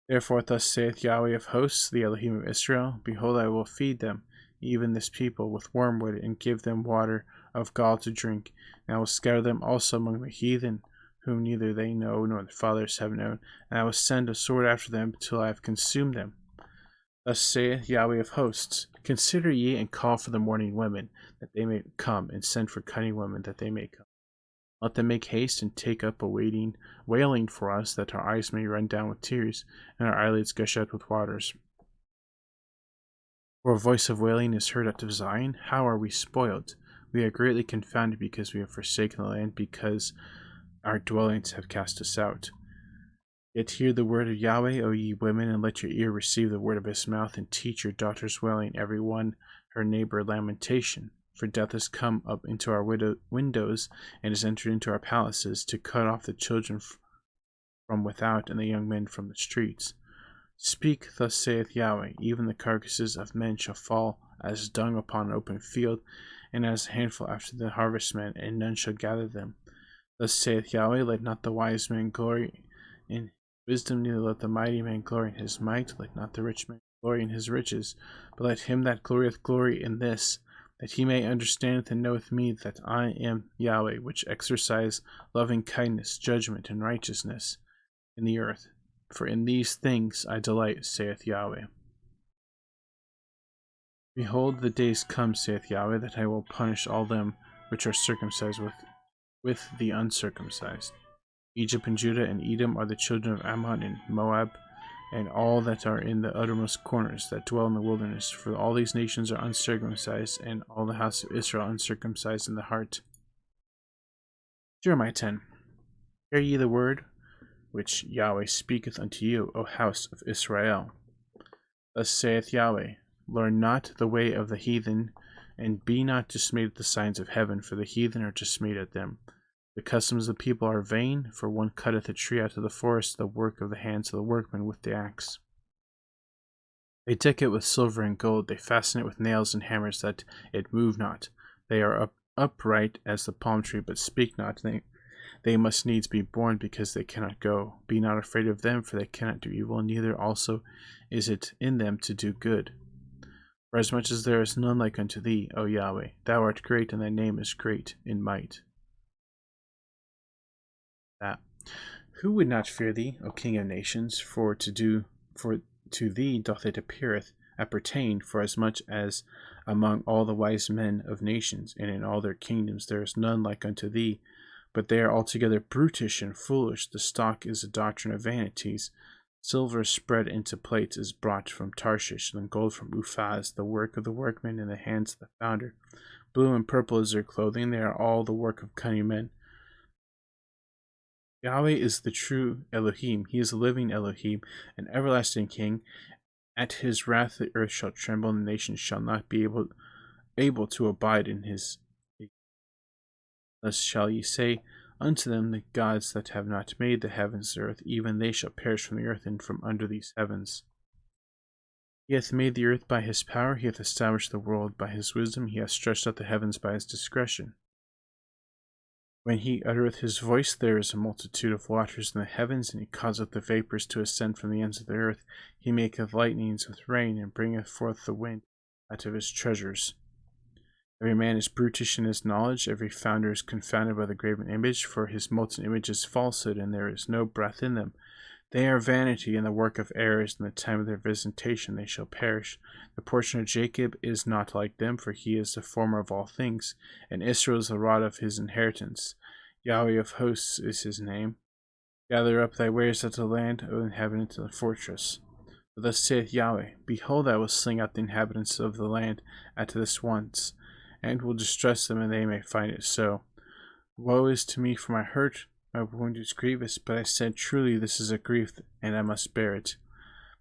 Therefore thus saith Yahweh of hosts, the Elohim of Israel, Behold, I will feed them, even this people, with wormwood, and give them water of gall to drink. And I will scatter them also among the heathen, whom neither they know nor their fathers have known, and I will send a sword after them till I have consumed them. Thus saith Yahweh of hosts, Consider ye, and call for the mourning women, that they may come, and send for cunning women, that they may come. Let them make haste, and take up a wailing for us, that our eyes may run down with tears, and our eyelids gush out with waters. For a voice of wailing is heard out of Zion. How are we spoiled? We are greatly confounded, because we have forsaken the land, because our dwellings have cast us out. Yet hear the word of Yahweh, O ye women, and let your ear receive the word of his mouth, and teach your daughters wailing, every one her neighbor lamentation. For death has come up into our windows, and has entered into our palaces, to cut off the children from without, and the young men from the streets. Speak, thus saith Yahweh, even the carcasses of men shall fall as dung upon an open field, and as a handful after the harvestmen, and none shall gather them. Thus saith Yahweh, let not the wise man glory in wisdom, neither let the mighty man glory in his might, let not the rich man glory in his riches, but let him that glorieth glory in this, that he may understand and knoweth me, that I am Yahweh, which exercise loving kindness, judgment, and righteousness in the earth. For in these things I delight, saith Yahweh. Behold, the days come, saith Yahweh, that I will punish all them which are circumcised with the uncircumcised. Egypt and Judah and Edom are the children of Ammon and Moab, and all that are in the uttermost corners that dwell in the wilderness. For all these nations are uncircumcised, and all the house of Israel uncircumcised in the heart. Jeremiah 10. Hear ye the word which Yahweh speaketh unto you, O house of Israel. Thus saith Yahweh, Learn not the way of the heathen, and be not dismayed at the signs of heaven, for the heathen are dismayed at them. The customs of the people are vain, for one cutteth a tree out of the forest, the work of the hands of the workman with the axe. They deck it with silver and gold, they fasten it with nails and hammers, that it move not. They are upright as the palm tree, but speak not. They must needs be born, because they cannot go. Be not afraid of them, for they cannot do evil, neither also is it in them to do good. For as much as there is none like unto thee, O Yahweh, thou art great, and thy name is great in might. Who would not fear thee, O King of nations? For to thee doth it appertain, for as much as among all the wise men of nations, and in all their kingdoms, there is none like unto thee. But they are altogether brutish and foolish. The stock is a doctrine of vanities. Silver spread into plates is brought from Tarshish, and gold from Uphaz, the work of the workman in the hands of the founder. Blue and purple is their clothing. They are all the work of cunning men. Yahweh is the true Elohim. He is a living Elohim, an everlasting King. At his wrath the earth shall tremble, and the nations shall not be able to abide in his. Thus shall ye say unto them, the gods that have not made the heavens and earth, even they shall perish from the earth and from under these heavens. He hath made the earth by his power, he hath established the world by his wisdom, he hath stretched out the heavens by his discretion. When he uttereth his voice, there is a multitude of waters in the heavens, and he causeth the vapours to ascend from the ends of the earth. He maketh lightnings with rain, and bringeth forth the wind out of his treasures. Every man is brutish in his knowledge, every founder is confounded by the graven image, for his molten image is falsehood, and there is no breath in them. They are vanity and the work of errors. In the time of their visitation they shall perish. The portion of Jacob is not like them, for he is the former of all things, and Israel is the rod of his inheritance. Yahweh of hosts is his name. Gather up thy wares out of the land, O inhabitant of the fortress. For thus saith Yahweh, Behold, I will sling out the inhabitants of the land at this once, and will distress them, and they may find it so. Woe is to me for my hurt, my wound is grievous, but I said, Truly this is a grief, and I must bear it.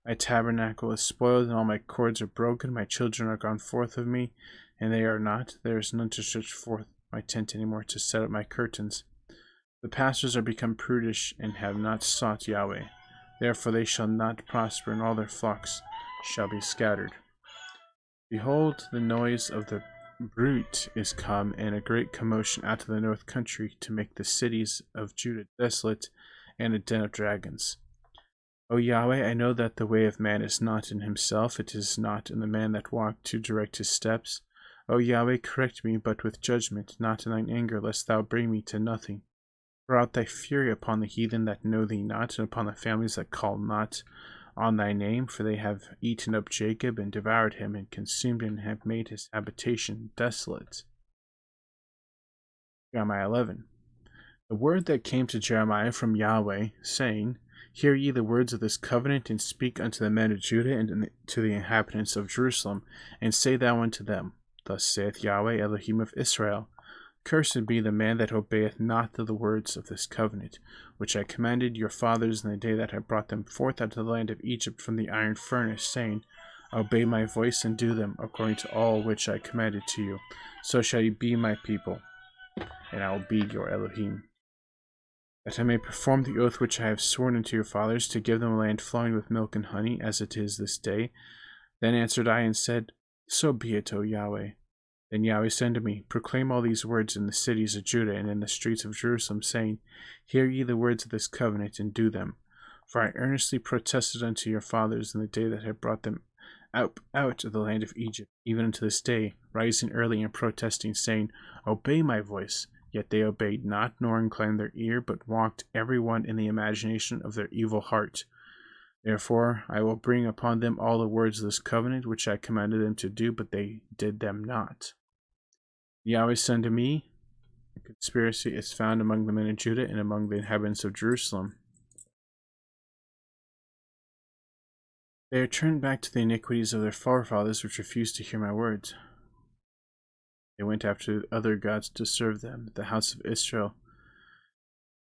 My tabernacle is spoiled, and all my cords are broken. My children are gone forth of me, and they are not. There is none to stretch forth my tent any more, to set up my curtains. The pastors are become prudish, and have not sought Yahweh. Therefore they shall not prosper, and all their flocks shall be scattered. Behold, the noise of the brute is come, and a great commotion out of the north country, to make the cities of Judah desolate, and a den of dragons. O Yahweh, I know that the way of man is not in himself, it is not in the man that walketh to direct his steps. O Yahweh, correct me, but with judgment, not in thine anger, lest thou bring me to nothing. Pour out thy fury upon the heathen that know thee not, and upon the families that call not on thy name, for they have eaten up Jacob, and devoured him, and consumed him, and have made his habitation desolate. Jeremiah 11. The word that came to Jeremiah from Yahweh, saying, Hear ye the words of this covenant, and speak unto the men of Judah, and to the inhabitants of Jerusalem, and say thou unto them, Thus saith Yahweh, Elohim of Israel, Cursed be the man that obeyeth not the words of this covenant, which I commanded your fathers in the day that I brought them forth out of the land of Egypt from the iron furnace, saying, Obey my voice and do them, according to all which I commanded to you. So shall ye be my people, and I will be your Elohim. That I may perform the oath which I have sworn unto your fathers, to give them a land flowing with milk and honey, as it is this day. Then answered I and said, So be it, O Yahweh. Then Yahweh said unto me, Proclaim all these words in the cities of Judah and in the streets of Jerusalem, saying, Hear ye the words of this covenant, and do them. For I earnestly protested unto your fathers in the day that I brought them out of the land of Egypt, even unto this day, rising early and protesting, saying, Obey my voice. Yet they obeyed not, nor inclined their ear, but walked every one in the imagination of their evil heart. Therefore I will bring upon them all the words of this covenant, which I commanded them to do, but they did them not. Yahweh said unto me, A conspiracy is found among the men of Judah and among the inhabitants of Jerusalem. They are turned back to the iniquities of their forefathers, which refused to hear my words. They went after other gods to serve them. The house of Israel,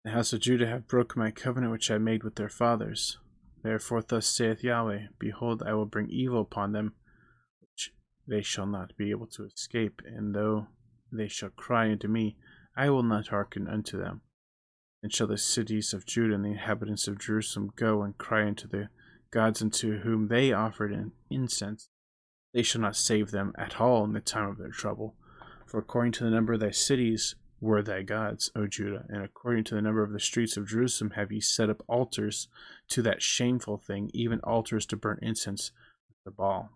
the house of Judah have broken my covenant which I made with their fathers. Therefore thus saith Yahweh, Behold, I will bring evil upon them, which they shall not be able to escape, and though they shall cry unto me, I will not hearken unto them. Then shall the cities of Judah and the inhabitants of Jerusalem go and cry unto the gods unto whom they offered an incense. They shall not save them at all in the time of their trouble. For according to the number of thy cities were thy gods, O Judah, and according to the number of the streets of Jerusalem have ye set up altars to that shameful thing, even altars to burn incense with the Baal.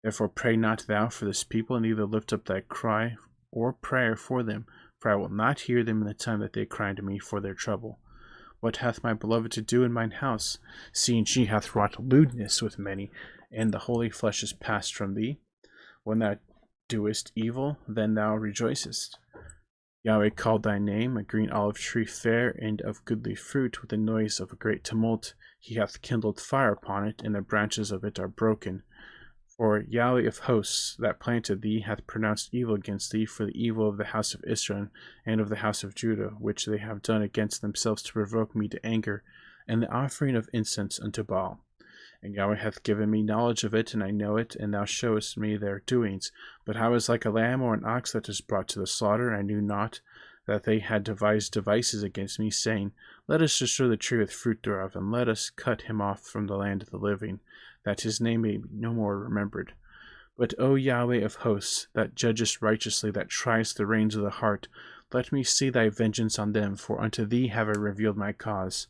Therefore pray not thou for this people, and neither lift up thy cry or prayer for them, for I will not hear them in the time that they cry unto me for their trouble. What hath my beloved to do in mine house, seeing she hath wrought lewdness with many, and the holy flesh is passed from thee? When thou doest evil, then thou rejoicest. Yahweh called thy name, a green olive tree fair and of goodly fruit, with the noise of a great tumult. He hath kindled fire upon it, and the branches of it are broken. For Yahweh of hosts that planted thee hath pronounced evil against thee for the evil of the house of Israel and of the house of Judah, which they have done against themselves to provoke me to anger, and the offering of incense unto Baal. And Yahweh hath given me knowledge of it, and I know it, and thou showest me their doings. But I was like a lamb or an ox that is brought to the slaughter, and I knew not that they had devised devices against me, saying, Let us destroy the tree with fruit thereof, and let us cut him off from the land of the living, that his name may be no more remembered. But, O Yahweh of hosts, that judgest righteously, that triest the reins of the heart, let me see thy vengeance on them, for unto thee have I revealed my cause.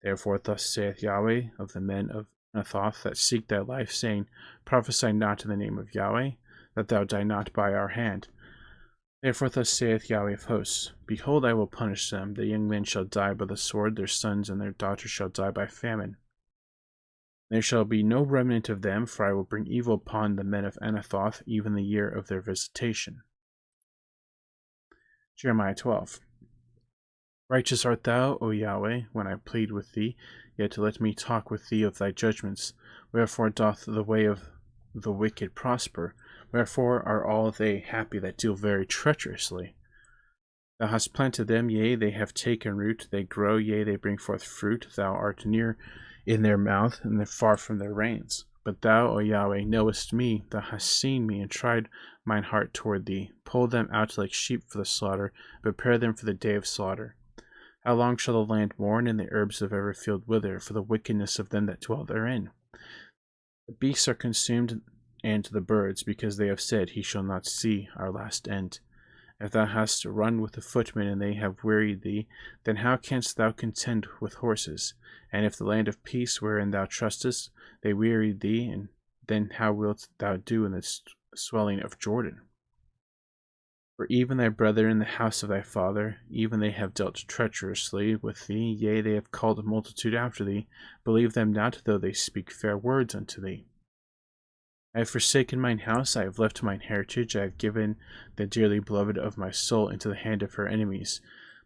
Therefore thus saith Yahweh of the men of Anathoth that seek thy life, saying, Prophesy not in the name of Yahweh, that thou die not by our hand. Therefore thus saith Yahweh of hosts, Behold, I will punish them. The young men shall die by the sword, their sons and their daughters shall die by famine. There shall be no remnant of them, for I will bring evil upon the men of Anathoth, even the year of their visitation. Jeremiah 12. Righteous art thou, O Yahweh, when I plead with thee, yet let me talk with thee of thy judgments. Wherefore doth the way of the wicked prosper? Wherefore are all they happy that deal very treacherously? Thou hast planted them, yea, they have taken root, they grow, yea, they bring forth fruit. Thou art near in their mouth, and far from their reins. But thou, O Yahweh, knowest me, thou hast seen me, and tried mine heart toward thee. Pull them out like sheep for the slaughter, prepare them for the day of slaughter. How long shall the land mourn, and the herbs of every field wither, for the wickedness of them that dwell therein? The beasts are consumed, and the birds, because they have said, He shall not see our last end. If thou hast run with the footmen, and they have wearied thee, then how canst thou contend with horses? And if the land of peace wherein thou trustest, they wearied thee, and then how wilt thou do in the swelling of Jordan? For even thy brother in the house of thy father, even they have dealt treacherously with thee, yea, they have called a multitude after thee. Believe them not, though they speak fair words unto thee. I have forsaken mine house, I have left mine heritage, I have given the dearly beloved of my soul into the hand of her enemies.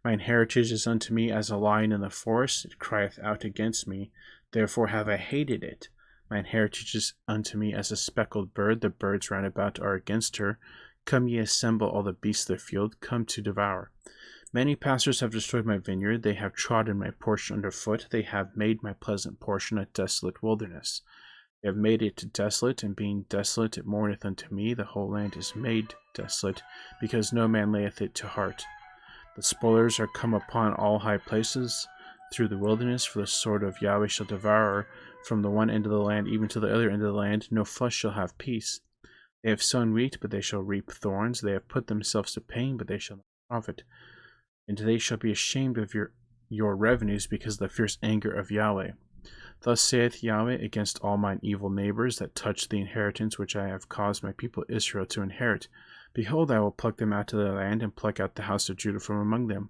Mine heritage is unto me as a lion in the forest, it crieth out against me, therefore have I hated it. Mine heritage is unto me as a speckled bird, the birds round about are against her. Come ye assemble all the beasts of the field, come to devour. Many pastors have destroyed my vineyard, they have trodden my portion under foot, they have made my pleasant portion a desolate wilderness. They have made it desolate, and being desolate it mourneth unto me, the whole land is made desolate, because no man layeth it to heart. The spoilers are come upon all high places through the wilderness, for the sword of Yahweh shall devour from the one end of the land even to the other end of the land, no flesh shall have peace. They have sown wheat, but they shall reap thorns. They have put themselves to pain, but they shall not profit. And they shall be ashamed of your revenues, because of the fierce anger of Yahweh. Thus saith Yahweh against all mine evil neighbors that touch the inheritance which I have caused my people Israel to inherit. Behold, I will pluck them out of their land, and pluck out the house of Judah from among them.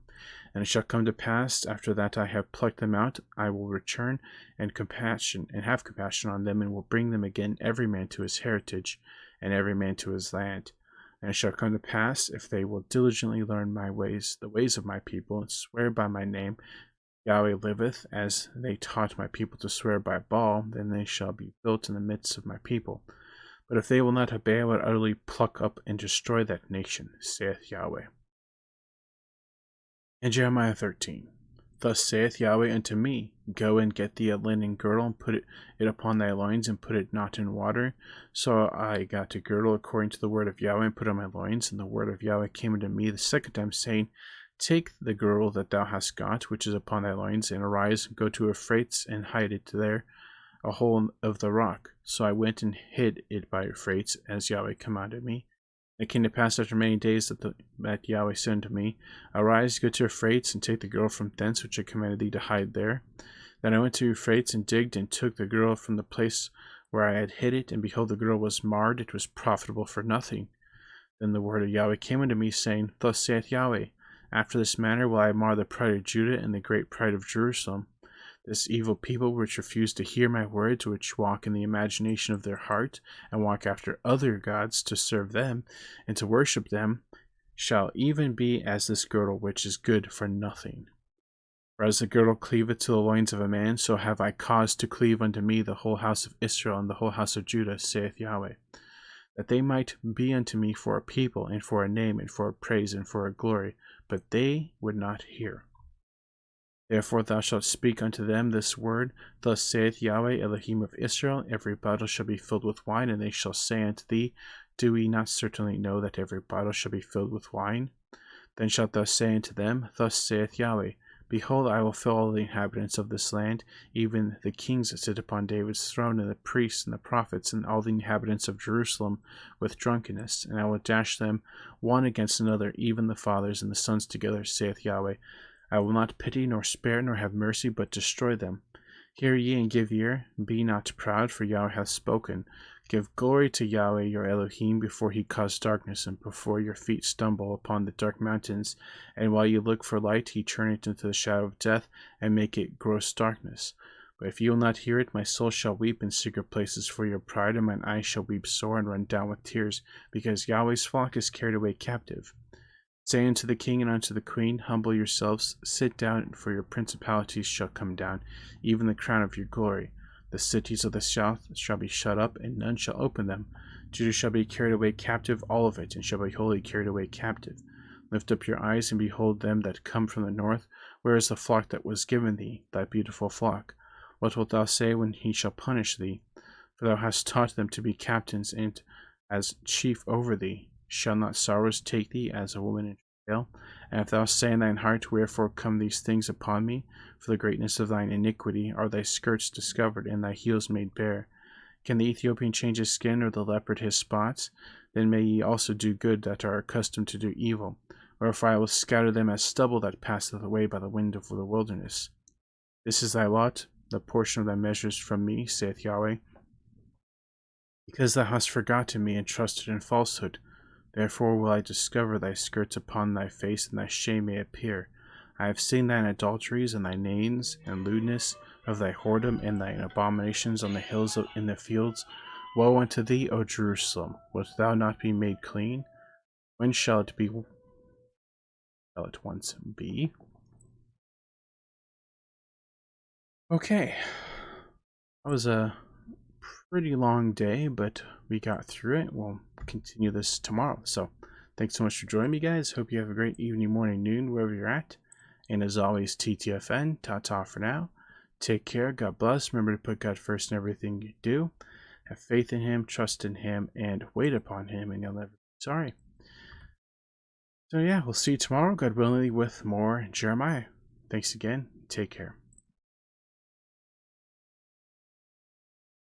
And it shall come to pass, after that I have plucked them out, I will return and have compassion on them, and will bring them again every man to his heritage, and every man to his land. And it shall come to pass, if they will diligently learn my ways, the ways of my people, and swear by my name, Yahweh liveth, as they taught my people to swear by Baal, then they shall be built in the midst of my people. But if they will not obey, I will utterly pluck up and destroy that nation, saith Yahweh. And Jeremiah 13. Thus saith Yahweh unto me, Go and get thee a linen girdle, and put it upon thy loins, and put it not in water. So I got a girdle according to the word of Yahweh, and put it on my loins. And the word of Yahweh came unto me the second time, saying, Take the girdle that thou hast got, which is upon thy loins, and arise, and go to Euphrates, and hide it there, a hole of the rock. So I went and hid it by Euphrates, as Yahweh commanded me. It came to pass after many days that Yahweh said unto me, Arise, go to Euphrates, and take the girdle from thence, which I commanded thee to hide there. Then I went to Euphrates, and digged, and took the girdle from the place where I had hid it, and behold, the girdle was marred, it was profitable for nothing. Then the word of Yahweh came unto me, saying, Thus saith Yahweh, After this manner will I mar the pride of Judah, and the great pride of Jerusalem. This evil people which refuse to hear my words, which walk in the imagination of their heart, and walk after other gods to serve them, and to worship them, shall even be as this girdle which is good for nothing. For as the girdle cleaveth to the loins of a man, so have I caused to cleave unto me the whole house of Israel and the whole house of Judah, saith Yahweh, that they might be unto me for a people, and for a name, and for a praise, and for a glory, but they would not hear. Therefore thou shalt speak unto them this word, Thus saith Yahweh Elohim of Israel, Every bottle shall be filled with wine, and they shall say unto thee, Do we not certainly know that every bottle shall be filled with wine? Then shalt thou say unto them, Thus saith Yahweh, Behold, I will fill all the inhabitants of this land, even the kings that sit upon David's throne, and the priests, and the prophets, and all the inhabitants of Jerusalem, with drunkenness, and I will dash them one against another, even the fathers and the sons together, saith Yahweh. I will not pity, nor spare, nor have mercy, but destroy them. Hear ye and give ear, be not proud, for Yahweh hath spoken. Give glory to Yahweh your Elohim before he cause darkness, and before your feet stumble upon the dark mountains. And while you look for light, he turn it into the shadow of death, and make it gross darkness. But if you will not hear it, my soul shall weep in secret places for your pride, and mine eyes shall weep sore and run down with tears, because Yahweh's flock is carried away captive. Say unto the king and unto the queen, Humble yourselves, sit down, for your principalities shall come down, even the crown of your glory. The cities of the south shall be shut up, and none shall open them. Judah shall be carried away captive, all of it, and shall be wholly carried away captive. Lift up your eyes, and behold them that come from the north. Where is the flock that was given thee, thy beautiful flock? What wilt thou say when he shall punish thee? For thou hast taught them to be captains, and as chief over thee. Shall not sorrows take thee as a woman in travail? And if thou say in thine heart, Wherefore come these things upon me? For the greatness of thine iniquity are thy skirts discovered, and thy heels made bare. Can the Ethiopian change his skin, or the leopard his spots? Then may ye also do good that are accustomed to do evil. Wherefore I will scatter them as stubble that passeth away by the wind of the wilderness. This is thy lot, the portion of thy measures from me, saith Yahweh. Because thou hast forgotten me and trusted in falsehood, therefore will I discover thy skirts upon thy face, and thy shame may appear. I have seen thine adulteries, and thy names, and lewdness of thy whoredom, and thine abominations on the hills in the fields. Woe unto thee, O Jerusalem! Wilt thou not be made clean? When shall it be? Shall it once be? Okay. That was a pretty long day, but we got through it. We'll continue this tomorrow. So thanks so much for joining me, guys. Hope you have a great evening, morning, noon, wherever you're at. And as always, TTFN, ta-ta for now. Take care, God bless. Remember to put God first in everything you do. Have faith in him, trust in him, and wait upon him, and you'll never be sorry. So yeah, we'll see you tomorrow, God willing, with more Jeremiah. Thanks again. Take care.